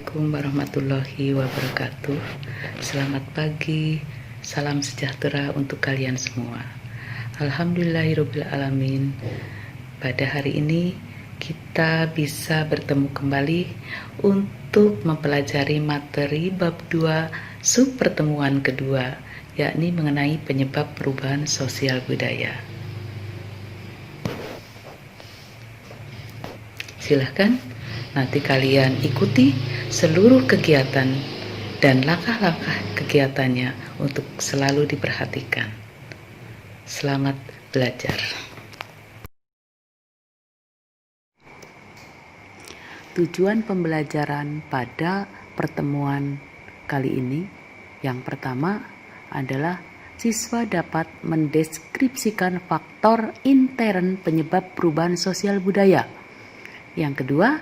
Assalamualaikum warahmatullahi wabarakatuh. Selamat pagi, salam sejahtera untuk kalian semua. Alhamdulillahirabbil alamin. Pada hari ini kita bisa bertemu kembali untuk mempelajari materi bab 2 sub pertemuan kedua, yakni mengenai penyebab perubahan sosial budaya. Silahkan nanti kalian ikuti seluruh kegiatan dan langkah-langkah kegiatannya untuk selalu diperhatikan. Selamat belajar. Tujuan pembelajaran pada pertemuan kali ini yang pertama adalah siswa dapat mendeskripsikan faktor intern penyebab perubahan sosial budaya. Yang kedua,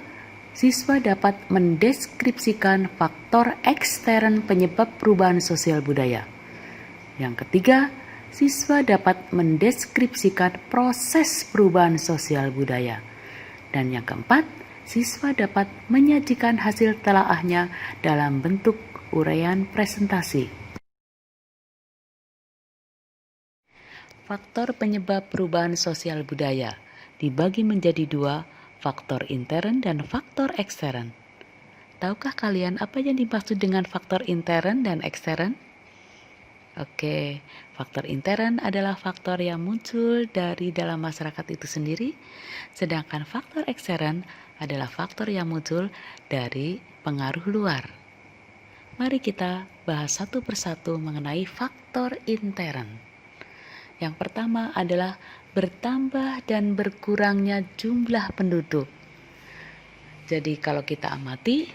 siswa dapat mendeskripsikan faktor ekstern penyebab perubahan sosial budaya. Yang ketiga, siswa dapat mendeskripsikan proses perubahan sosial budaya. Dan yang keempat, siswa dapat menyajikan hasil telaahnya dalam bentuk uraian presentasi. Faktor penyebab perubahan sosial budaya dibagi menjadi dua, faktor intern dan faktor ekstern. Tahukah kalian apa yang dimaksud dengan faktor intern dan ekstern? Oke, faktor intern adalah faktor yang muncul dari dalam masyarakat itu sendiri, sedangkan faktor ekstern adalah faktor yang muncul dari pengaruh luar. Mari kita bahas satu persatu mengenai faktor intern. Yang pertama adalah bertambah dan berkurangnya jumlah penduduk. Jadi kalau kita amati,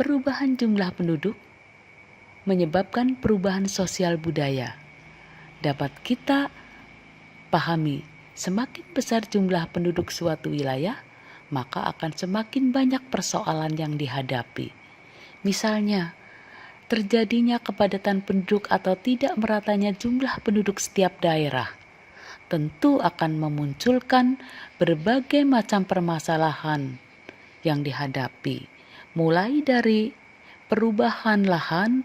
perubahan jumlah penduduk menyebabkan perubahan sosial budaya. Dapat kita pahami, semakin besar jumlah penduduk suatu wilayah, maka akan semakin banyak persoalan yang dihadapi. Misalnya, terjadinya kepadatan penduduk atau tidak meratanya jumlah penduduk setiap daerah tentu akan memunculkan berbagai macam permasalahan yang dihadapi, mulai dari perubahan lahan,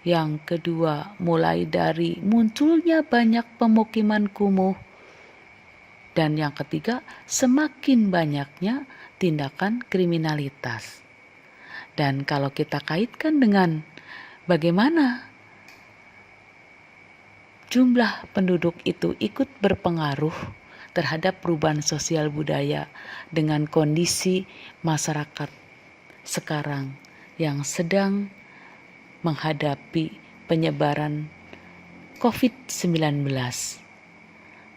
yang kedua mulai dari munculnya banyak pemukiman kumuh, dan yang ketiga semakin banyaknya tindakan kriminalitas. Dan kalau kita kaitkan dengan bagaimana jumlah penduduk itu ikut berpengaruh terhadap perubahan sosial budaya dengan kondisi masyarakat sekarang yang sedang menghadapi penyebaran COVID-19.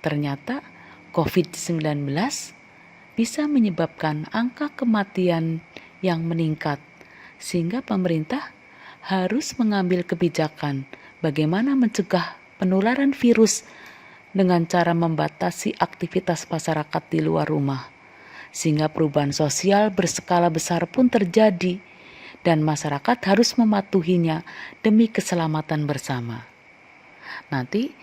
Ternyata COVID-19 bisa menyebabkan angka kematian yang meningkat, sehingga pemerintah harus mengambil kebijakan bagaimana mencegah penularan virus dengan cara membatasi aktivitas masyarakat di luar rumah, sehingga perubahan sosial berskala besar pun terjadi dan masyarakat harus mematuhinya demi keselamatan bersama. Nanti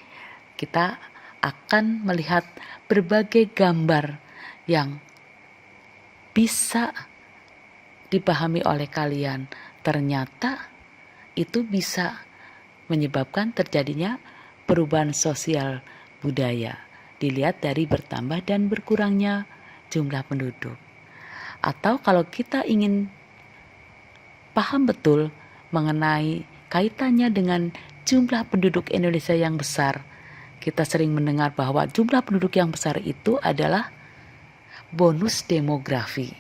kita akan melihat berbagai gambar yang bisa dipahami oleh kalian. Ternyata itu bisa menyebabkan terjadinya perubahan sosial budaya. Dilihat dari bertambah dan berkurangnya jumlah penduduk. Atau kalau kita ingin paham betul mengenai kaitannya dengan jumlah penduduk Indonesia yang besar, kita sering mendengar bahwa jumlah penduduk yang besar itu adalah bonus demografi.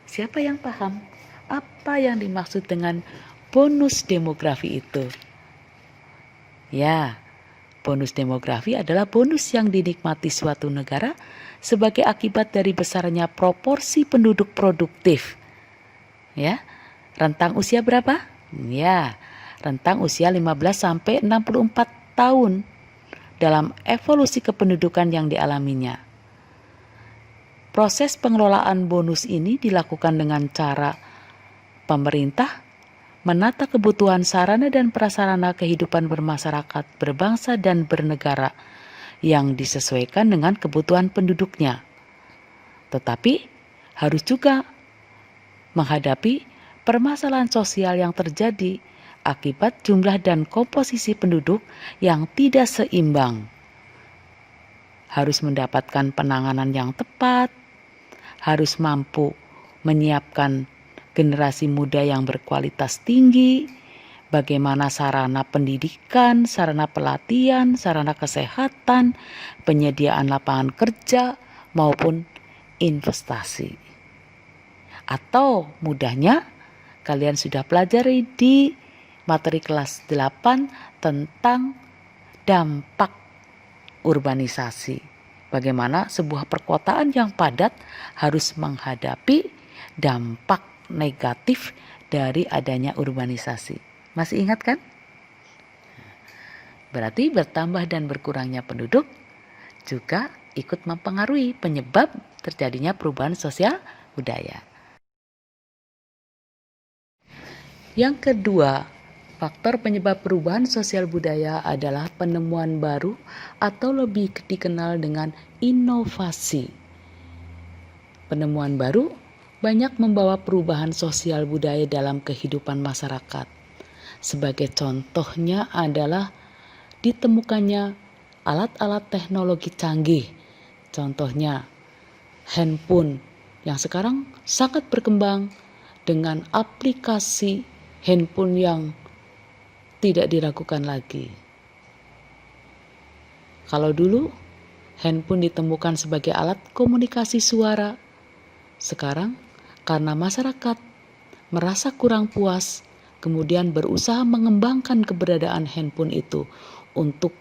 Siapa yang paham apa yang dimaksud dengan bonus demografi itu? Ya, bonus demografi adalah bonus yang dinikmati suatu negara sebagai akibat dari besarnya proporsi penduduk produktif. Ya, rentang usia berapa? Ya, rentang usia 15 sampai 64 tahun dalam evolusi kependudukan yang dialaminya. Proses pengelolaan bonus ini dilakukan dengan cara pemerintah menata kebutuhan sarana dan prasarana kehidupan bermasyarakat, berbangsa dan bernegara yang disesuaikan dengan kebutuhan penduduknya. Tetapi harus juga menghadapi permasalahan sosial yang terjadi akibat jumlah dan komposisi penduduk yang tidak seimbang. Harus mendapatkan penanganan yang tepat, harus mampu menyiapkan generasi muda yang berkualitas tinggi, bagaimana sarana pendidikan, sarana pelatihan, sarana kesehatan, penyediaan lapangan kerja, maupun investasi. Atau mudahnya, kalian sudah pelajari di materi kelas 8 tentang dampak urbanisasi. Bagaimana sebuah perkotaan yang padat harus menghadapi dampak negatif dari adanya urbanisasi. Masih ingat kan? Berarti bertambah dan berkurangnya penduduk juga ikut mempengaruhi penyebab terjadinya perubahan sosial budaya. Yang kedua, faktor penyebab perubahan sosial budaya adalah penemuan baru atau lebih dikenal dengan inovasi. Penemuan baru banyak membawa perubahan sosial budaya dalam kehidupan masyarakat. Sebagai contohnya adalah ditemukannya alat-alat teknologi canggih. Contohnya handphone yang sekarang sangat berkembang dengan aplikasi handphone yang tidak diragukan lagi. Kalau dulu handphone ditemukan sebagai alat komunikasi suara, sekarang karena masyarakat merasa kurang puas, kemudian berusaha mengembangkan keberadaan handphone itu untuk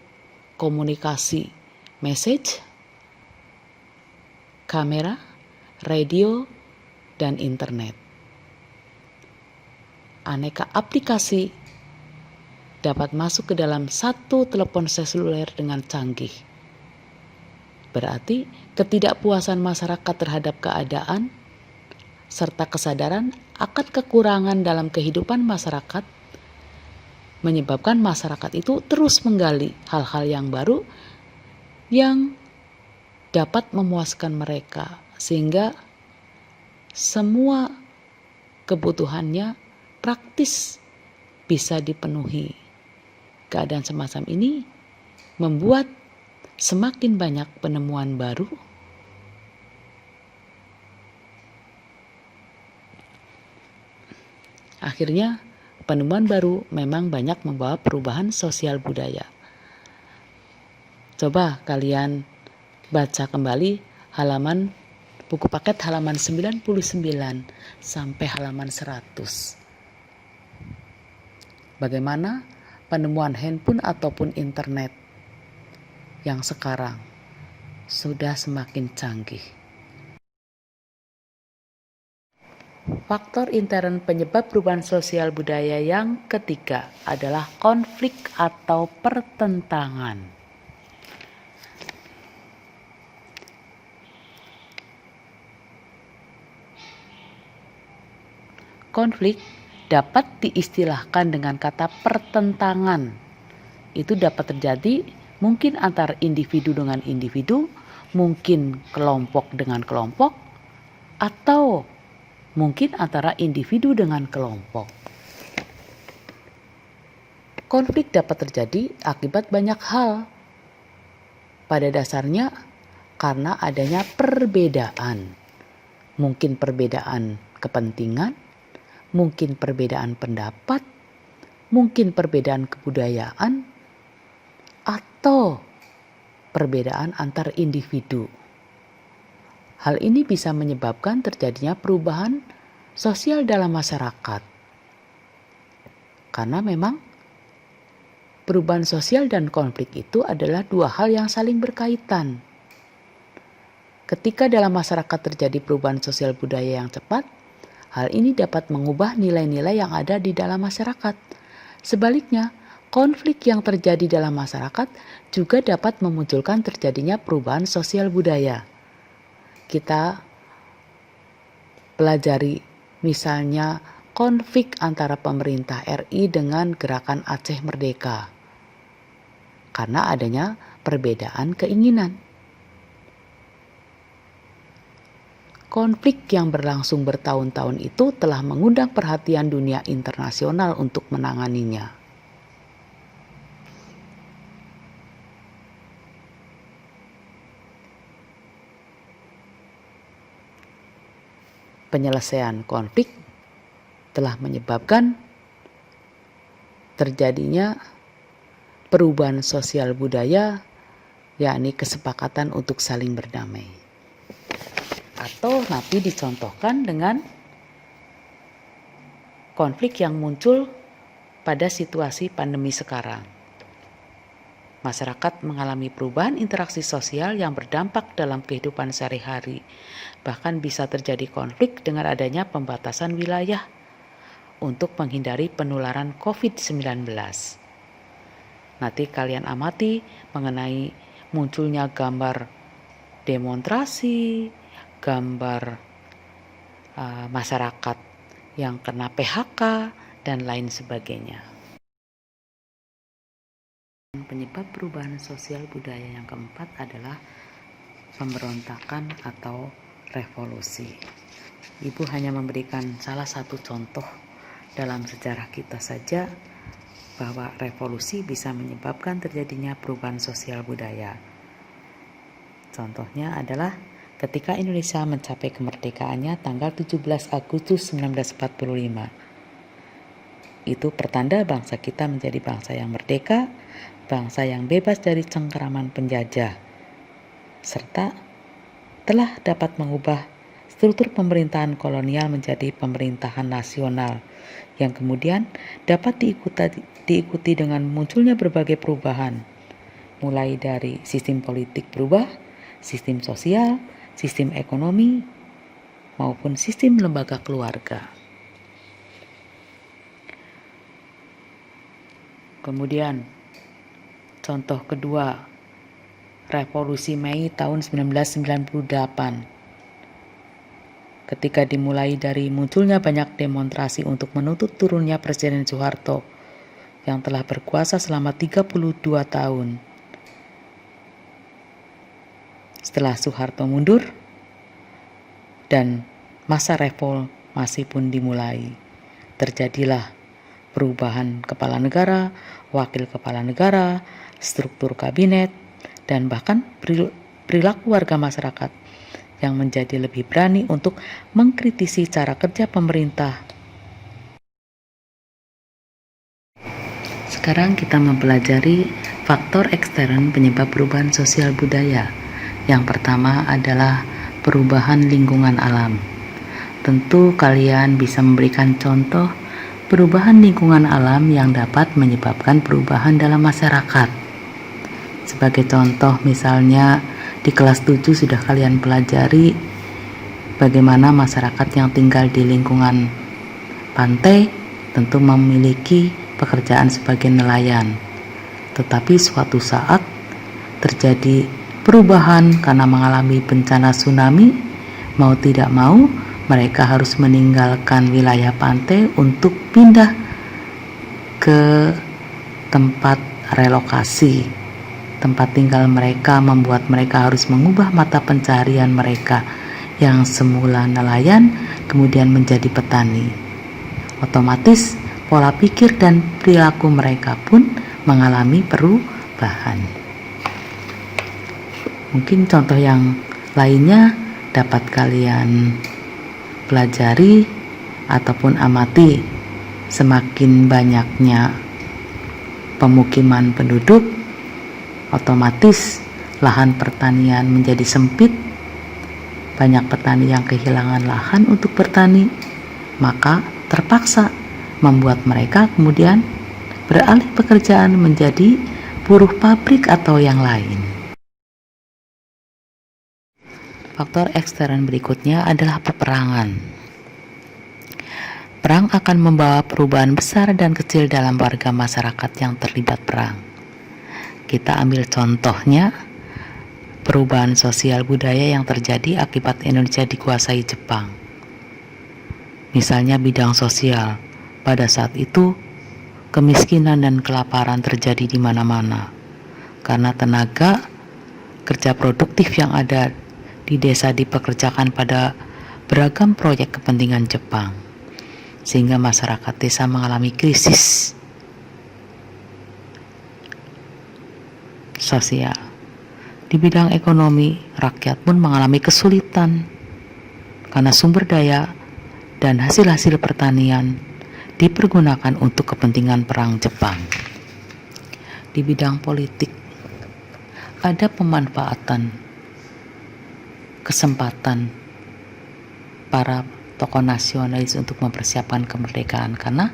komunikasi message, kamera, radio, dan internet. Aneka aplikasi dapat masuk ke dalam satu telepon seluler dengan canggih. Berarti ketidakpuasan masyarakat terhadap keadaan serta kesadaran akan kekurangan dalam kehidupan masyarakat menyebabkan masyarakat itu terus menggali hal-hal yang baru yang dapat memuaskan mereka sehingga semua kebutuhannya praktis bisa dipenuhi. Keadaan semacam ini membuat semakin banyak penemuan baru akhirnya penemuan baru memang banyak membawa perubahan sosial budaya. Coba kalian baca kembali halaman buku paket halaman 99 sampai halaman 100. Bagaimana penemuan handphone ataupun internet yang sekarang sudah semakin canggih. Faktor intern penyebab perubahan sosial budaya yang ketiga adalah konflik atau pertentangan. Konflik dapat diistilahkan dengan kata pertentangan. Itu dapat terjadi mungkin antar individu dengan individu, mungkin kelompok dengan kelompok, atau mungkin antara individu dengan kelompok. Konflik dapat terjadi akibat banyak hal. Pada dasarnya karena adanya perbedaan. Mungkin perbedaan kepentingan, mungkin perbedaan pendapat, mungkin perbedaan kebudayaan, atau perbedaan antar individu. Hal ini bisa menyebabkan terjadinya perubahan sosial dalam masyarakat. Karena memang perubahan sosial dan konflik itu adalah dua hal yang saling berkaitan. Ketika dalam masyarakat terjadi perubahan sosial budaya yang cepat, hal ini dapat mengubah nilai-nilai yang ada di dalam masyarakat. Sebaliknya, konflik yang terjadi dalam masyarakat juga dapat memunculkan terjadinya perubahan sosial budaya. Kita pelajari misalnya konflik antara pemerintah RI dengan gerakan Aceh Merdeka karena adanya perbedaan keinginan. Konflik yang berlangsung bertahun-tahun itu telah mengundang perhatian dunia internasional untuk menanganinya. Penyelesaian konflik telah menyebabkan terjadinya perubahan sosial budaya, yakni kesepakatan untuk saling berdamai. Atau nanti dicontohkan dengan konflik yang muncul pada situasi pandemi sekarang. Masyarakat mengalami perubahan interaksi sosial yang berdampak dalam kehidupan sehari-hari. Bahkan bisa terjadi konflik dengan adanya pembatasan wilayah untuk menghindari penularan COVID-19. Nanti kalian amati mengenai munculnya gambar demonstrasi, gambar masyarakat yang kena PHK, dan lain sebagainya. Penyebab perubahan sosial budaya yang keempat adalah pemberontakan atau revolusi. Ibu hanya memberikan salah satu contoh dalam sejarah kita saja bahwa revolusi bisa menyebabkan terjadinya perubahan sosial budaya. Contohnya adalah ketika Indonesia mencapai kemerdekaannya tanggal 17 Agustus 1945. Itu pertanda bangsa kita menjadi bangsa yang merdeka, bangsa yang bebas dari cengkeraman penjajah, serta telah dapat mengubah struktur pemerintahan kolonial menjadi pemerintahan nasional yang kemudian dapat diikuti dengan munculnya berbagai perubahan, mulai dari sistem politik berubah, sistem sosial, sistem ekonomi, maupun sistem lembaga keluarga. Kemudian, contoh kedua, Revolusi Mei tahun 1998. Ketika dimulai dari munculnya banyak demonstrasi untuk menuntut turunnya Presiden Soeharto yang telah berkuasa selama 32 tahun. Setelah Soeharto mundur dan masa reformasi pun dimulai, terjadilah perubahan kepala negara, wakil kepala negara, struktur kabinet, dan bahkan perilaku warga masyarakat yang menjadi lebih berani untuk mengkritisi cara kerja pemerintah. Sekarang kita mempelajari faktor ekstern penyebab perubahan sosial budaya. Yang pertama adalah perubahan lingkungan alam. Tentu kalian bisa memberikan contoh perubahan lingkungan alam yang dapat menyebabkan perubahan dalam masyarakat. Sebagai contoh misalnya di kelas 7 sudah kalian pelajari bagaimana masyarakat yang tinggal di lingkungan pantai tentu memiliki pekerjaan sebagai nelayan. Tetapi suatu saat terjadi perubahan karena mengalami bencana tsunami, mau tidak mau mereka harus meninggalkan wilayah pantai untuk pindah ke tempat relokasi. Tempat tinggal mereka membuat mereka harus mengubah mata pencaharian mereka yang semula nelayan kemudian menjadi petani. Otomatis pola pikir dan perilaku mereka pun mengalami perubahan. Mungkin contoh yang lainnya dapat kalian pelajari ataupun amati. Semakin banyaknya pemukiman penduduk, otomatis lahan pertanian menjadi sempit. Banyak petani yang kehilangan lahan untuk bertani, maka terpaksa membuat mereka kemudian beralih pekerjaan menjadi buruh pabrik atau yang lain. Faktor ekstern berikutnya adalah peperangan. Perang akan membawa perubahan besar dan kecil dalam warga masyarakat yang terlibat perang. Kita ambil contohnya perubahan sosial budaya yang terjadi akibat Indonesia dikuasai Jepang. Misalnya bidang sosial, pada saat itu kemiskinan dan kelaparan terjadi di mana-mana karena tenaga kerja produktif yang ada di desa dipekerjakan pada beragam proyek kepentingan Jepang, sehingga masyarakat desa mengalami krisis sosial. Di bidang ekonomi, rakyat pun mengalami kesulitan karena sumber daya dan hasil-hasil pertanian dipergunakan untuk kepentingan perang Jepang. Di bidang politik, ada pemanfaatan kesempatan para tokoh nasionalis untuk mempersiapkan kemerdekaan karena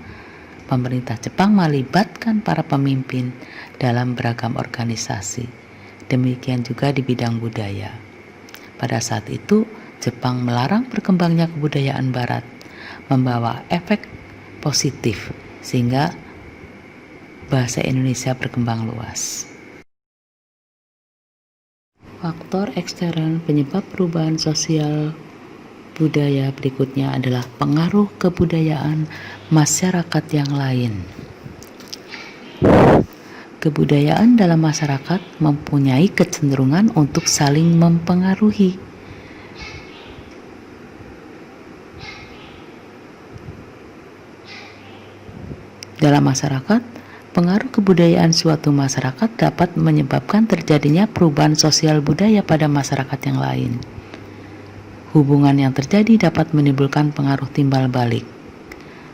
pemerintah Jepang melibatkan para pemimpin dalam beragam organisasi. Demikian juga di bidang budaya. Pada saat itu, Jepang melarang berkembangnya kebudayaan Barat, membawa efek positif sehingga bahasa Indonesia berkembang luas. Faktor ekstern penyebab perubahan sosial budaya berikutnya adalah pengaruh kebudayaan masyarakat yang lain. Kebudayaan dalam masyarakat mempunyai kecenderungan untuk saling mempengaruhi. Dalam masyarakat, pengaruh kebudayaan suatu masyarakat dapat menyebabkan terjadinya perubahan sosial budaya pada masyarakat yang lain. Hubungan yang terjadi dapat menimbulkan pengaruh timbal balik.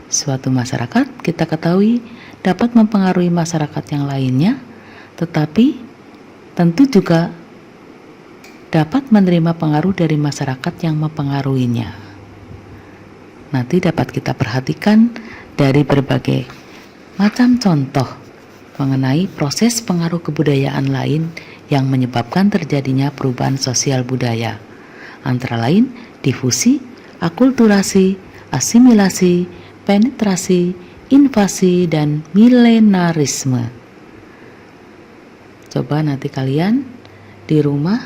Suatu masyarakat, kita ketahui, dapat mempengaruhi masyarakat yang lainnya, tetapi tentu juga dapat menerima pengaruh dari masyarakat yang mempengaruhinya. Nanti dapat kita perhatikan dari berbagai macam contoh mengenai proses pengaruh kebudayaan lain yang menyebabkan terjadinya perubahan sosial budaya, antara lain difusi, akulturasi, asimilasi, penetrasi, invasi, dan milenarisme. Coba nanti kalian di rumah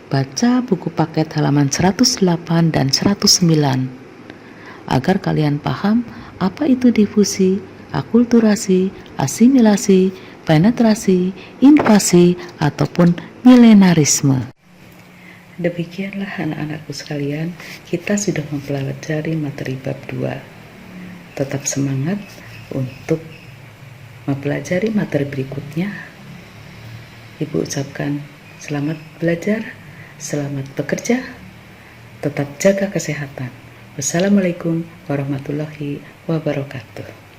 baca buku paket halaman 108 dan 109 agar kalian paham apa itu difusi, akulturasi, asimilasi, penetrasi, invasi, ataupun milenarisme. Demikianlah anak-anakku sekalian, kita sudah mempelajari materi bab 2. Tetap semangat untuk mempelajari materi berikutnya. Ibu ucapkan selamat belajar, selamat bekerja, tetap jaga kesehatan. Wassalamualaikum warahmatullahi wabarakatuh.